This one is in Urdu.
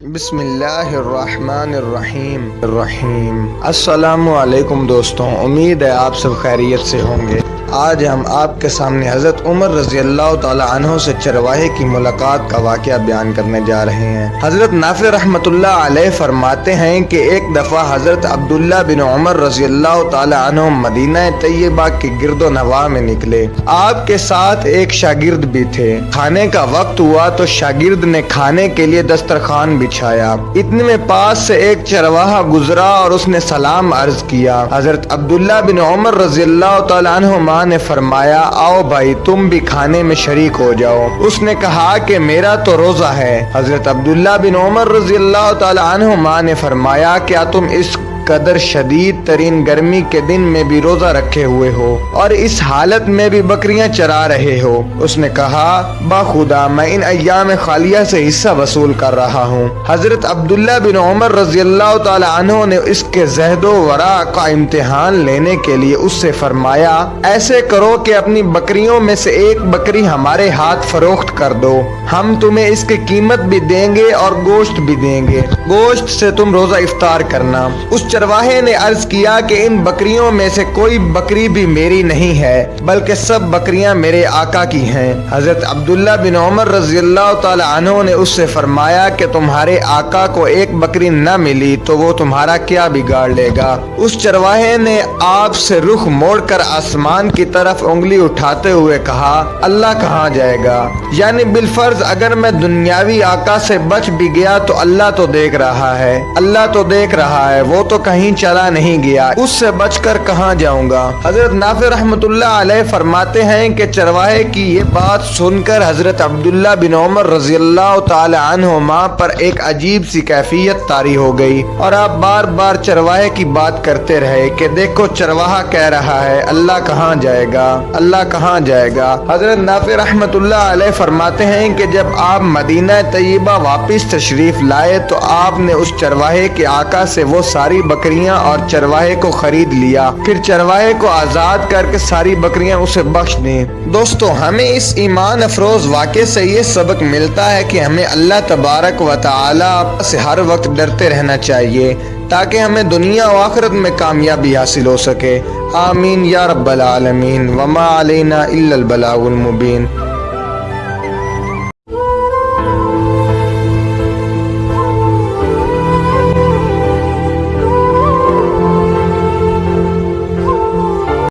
بسم اللہ الرحمن الرحیم السلام علیکم دوستوں، امید ہے آپ سب خیریت سے ہوں گے۔ آج ہم آپ کے سامنے حضرت عمر رضی اللہ تعالی عنہ سے چرواہے کی ملاقات کا واقعہ بیان کرنے جا رہے ہیں۔ حضرت نافع رحمۃ اللہ علیہ فرماتے ہیں کہ ایک دفعہ حضرت عبداللہ بن عمر رضی اللہ تعالی عنہ مدینہ طیبہ کے گرد و نواح میں نکلے۔ آپ کے ساتھ ایک شاگرد بھی تھے۔ کھانے کا وقت ہوا تو شاگرد نے کھانے کے لیے دسترخوان بچھایا۔ اتنے میں پاس سے ایک چرواہا گزرا اور اس نے سلام عرض کیا۔ حضرت عبداللہ بن عمر رضی اللہ تعالی عنہما نے فرمایا، آؤ بھائی تم بھی کھانے میں شریک ہو جاؤ۔ اس نے کہا کہ میرا تو روزہ ہے۔ حضرت عبداللہ بن عمر رضی اللہ تعالی عنہما نے فرمایا، کیا تم اس قدر شدید ترین گرمی کے دن میں بھی روزہ رکھے ہوئے ہو اور اس حالت میں بھی بکریاں چرا رہے ہو؟ اس نے کہا، باخدا میں ان ایام خالیہ سے حصہ وصول کر رہا ہوں۔ حضرت عبداللہ بن عمر رضی اللہ تعالی عنہ نے اس کے زہد و ورع کا امتحان لینے کے لیے اس سے فرمایا، ایسے کرو کہ اپنی بکریوں میں سے ایک بکری ہمارے ہاتھ فروخت کر دو، ہم تمہیں اس کی قیمت بھی دیں گے اور گوشت بھی دیں گے، گوشت سے تم روزہ افطار کرنا۔ اس چرواہے نے عرض کیا کہ ان بکریوں میں سے کوئی بکری بھی میری نہیں ہے، بلکہ سب بکریاں میرے آقا کی ہیں۔ حضرت عبداللہ بن عمر رضی اللہ تعالی عنہ نے اس سے فرمایا کہ تمہارے آقا کو ایک بکری نہ ملی تو وہ تمہارا کیا بگاڑ لے گا؟ اس چرواہے نے آپ سے رخ موڑ کر آسمان کی طرف انگلی اٹھاتے ہوئے کہا، اللہ کہاں جائے گا؟ یعنی بالفرض اگر میں دنیاوی آقا سے بچ بھی گیا تو اللہ تو دیکھ رہا ہے، اللہ تو دیکھ رہا ہے، وہ تو کہیں چلا نہیں گیا، اس سے بچ کر کہاں جاؤں گا؟ حضرت نافع رحمۃ اللہ علیہ فرماتے ہیں کہ چرواہے کی یہ بات سن کر حضرت عبداللہ بن عمر رضی اللہ تعالی عنہما پر ایک عجیب سی کیفیت طاری ہو گئی اور آپ بار بار چرواہے کی بات کرتے رہے کہ دیکھو چرواہا کہہ رہا ہے، اللہ کہاں جائے گا، اللہ کہاں جائے گا۔ حضرت نافع رحمۃ اللہ علیہ فرماتے ہیں کہ جب آپ مدینہ طیبہ واپس تشریف لائے تو آپ نے اس چرواہے کے آقا سے وہ ساری بکریاں اور چرواہے کو خرید لیا، پھر چرواہے کو آزاد کر کے ساری بکریاں اسے بخش دیں۔ دوستو، ہمیں اس ایمان افروز واقعے سے یہ سبق ملتا ہے کہ ہمیں اللہ تبارک و تعالی سے ہر وقت ڈرتے رہنا چاہیے تاکہ ہمیں دنیا و آخرت میں کامیابی حاصل ہو سکے۔ آمین یا رب العالمین، وما علینا الا البلاغ المبین۔